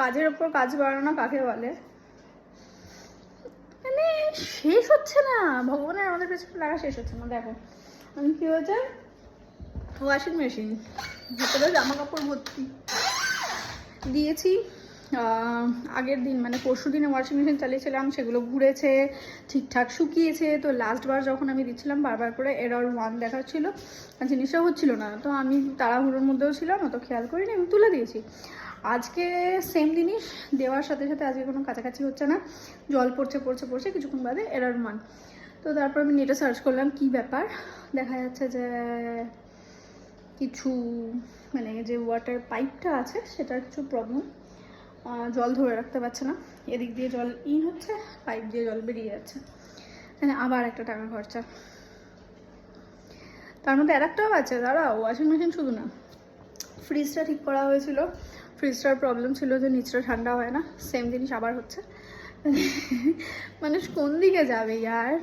কাজের ওপর কাজ বাড়ানো কাকে বলে, মানে শেষ হচ্ছে না, ভগবানের আমাদের পেছনে লাগা শেষ হচ্ছে না। দেখো আমি কি হয়েছে, ওয়াশিং মেশিন ভেতরে জামা কাপড় ভর্তি দিয়েছি। আগের দিন মানে পরশু দিনে ওয়াশিং মেশিন চালিয়েছিলাম, সেগুলো ঘুরেছে, ঠিকঠাক শুকিয়েছে। তো লাস্টবার যখন আমি দিচ্ছিলাম বারবার করে এরর 1 দেখাচ্ছিল, জিনিসটা হচ্ছিল না। তো আমি তাড়াহুড়োর মধ্যেও ছিলাম, অত খেয়াল করিনি, আমি তুলে দিয়েছি। আজকে সেম জিনিস দেওয়ার সাথে সাথে আজকে কোনো কাছাকাছি হচ্ছে না, জল পড়ছে পড়ছে পড়ছে, কিছুক্ষণ বাদে এরর 1। তো তারপর আমি নেটে সার্চ করলাম কি ব্যাপার, দেখা যাচ্ছে যে কিছু মানে যে ওয়াটার পাইপটা আছে সেটার কিছু প্রবলেম, জল ধরে রাখতে পারছে না, এদিক দিয়ে জল ইন হচ্ছে, পাইপ দিয়ে জল বেরিয়ে যাচ্ছে, মানে আবার একটা টাকা খরচা। তার মধ্যে আর একটাও আছে, দাঁড়াও, ওয়াশিং মেশিন শুধু না, ফ্রিজটা ঠিক করা হয়েছিল, ফ্রিজটার প্রবলেম ছিল যে নিচটা ঠান্ডা হয় না, সেম জিনিস আবার হচ্ছে। মানুষ কোন দিকে যাবে ইয়ার।